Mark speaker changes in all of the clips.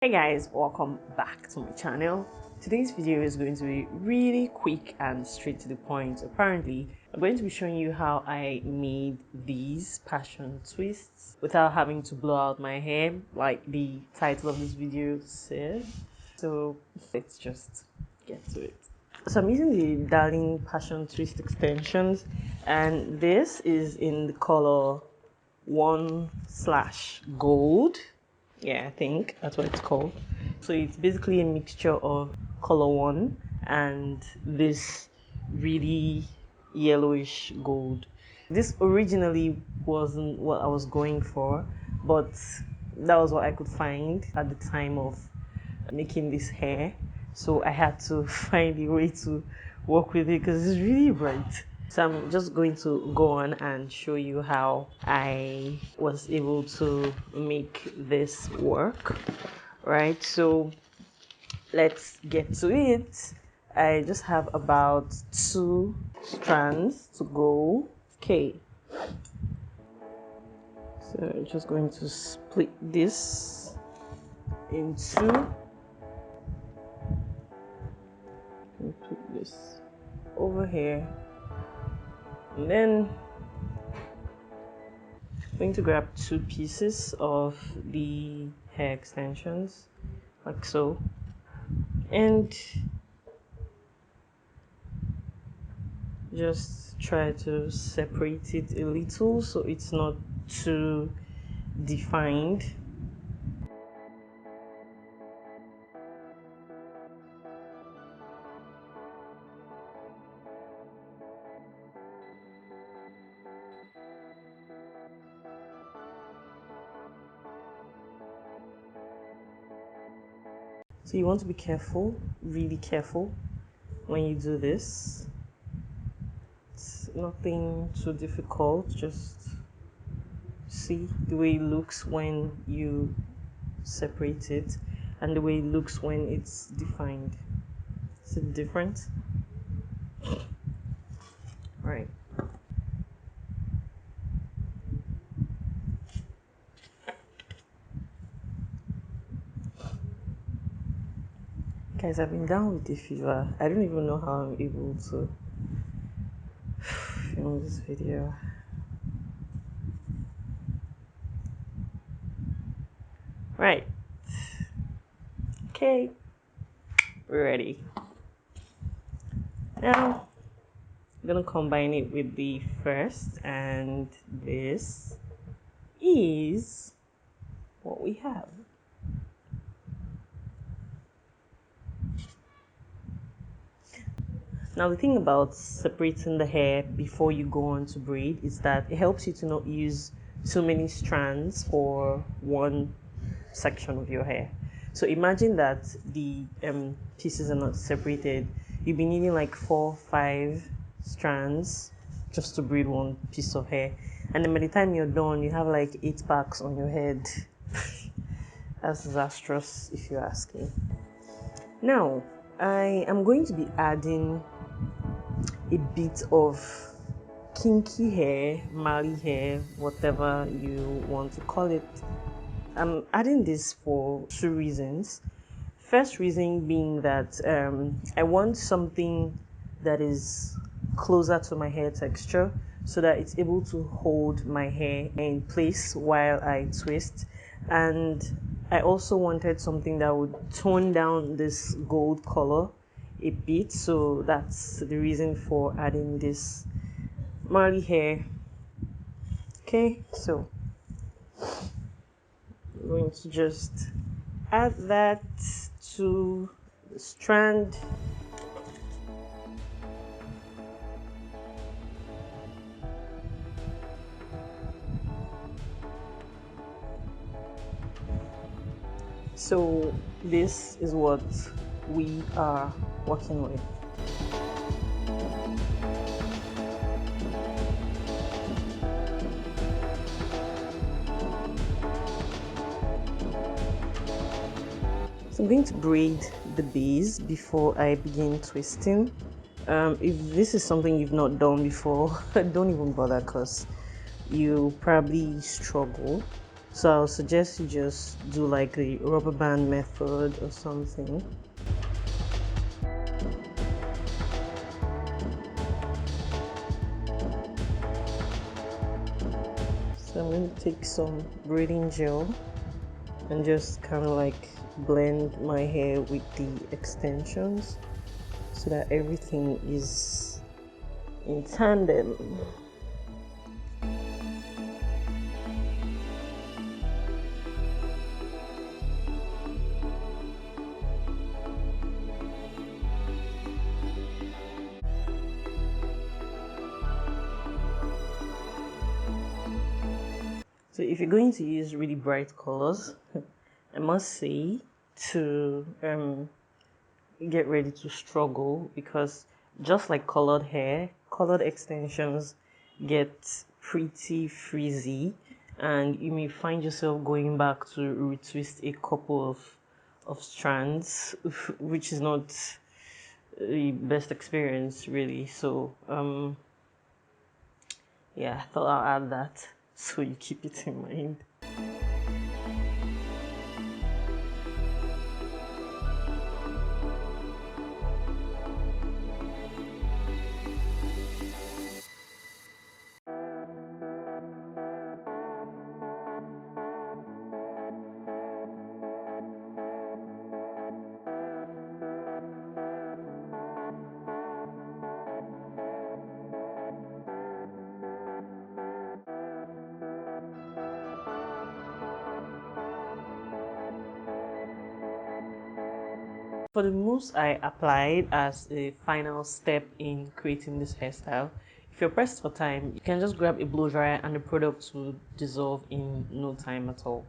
Speaker 1: Hey guys, welcome back to my channel. Today's video is going to be really quick and straight to the point. Apparently, I'm going to be showing you how I made these passion twists without having to blow out my hair like the title of this video says. So let's just get to it. So I'm using the Darling Passion Twist extensions, and this is in the color 1/gold. Yeah, I think that's what it's called. So it's basically a mixture of color 1 and this really yellowish gold. This originally wasn't what I was going for, but that was what I could find at the time of making this hair. So I had to find a way to work with it because it's really bright. So I'm just going to go on and show you how I was able to make this work. Right, so let's get to it. I just have about 2 strands to go. Okay, so I'm just going to split this in 2 and put this over here, and then I'm going to grab 2 pieces of the hair extensions like so, and just try to separate it a little so it's not too defined. So you want to be careful, really careful when you do this. It's nothing too difficult, just see the way it looks when you separate it and the way it looks when it's defined. Is it different? Right. Guys, I've been down with the fever. I don't even know how I'm able to film this video. Right. Okay. We're ready. Now, I'm gonna combine it with the first, and this is what we have. Now the thing about separating the hair before you go on to braid is that it helps you to not use too many strands for one section of your hair. So imagine that the pieces are not separated. You'll be needing like 4-5 strands just to braid one piece of hair, and then by the time you're done you have like 8 packs on your head. That's disastrous if you ask me. Now I am going to be adding a bit of kinky hair, Mali hair, whatever you want to call it. I'm adding this for 2 reasons. First reason being that I want something that is closer to my hair texture so that it's able to hold my hair in place while I twist, and I also wanted something that would tone down this gold color a bit, so that's the reason for adding this Marley hair. Okay, so I'm going to just add that to the strand. So this is what we are working with. So I'm going to braid the base before I begin twisting. If this is something you've not done before, don't even bother because you probably struggle. So I'll suggest you just do like the rubber band method or something. So I'm going to take some braiding gel and just kind of like blend my hair with the extensions so that everything is in tandem. So if you're going to use really bright colors, I must say to get ready to struggle, because just like colored hair, colored extensions get pretty frizzy, and you may find yourself going back to retwist a couple of strands, which is not the best experience really. So yeah, I thought I'll add that so you keep it in mind. For the mousse I applied as a final step in creating this hairstyle, if you're pressed for time, you can just grab a blow dryer and the product will dissolve in no time at all.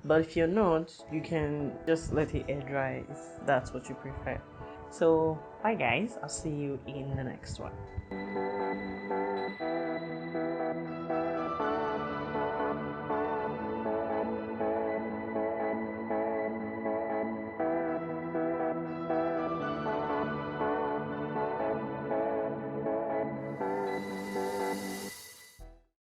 Speaker 1: But if you're not, you can just let it air dry if that's what you prefer. So bye guys, I'll see you in the next one.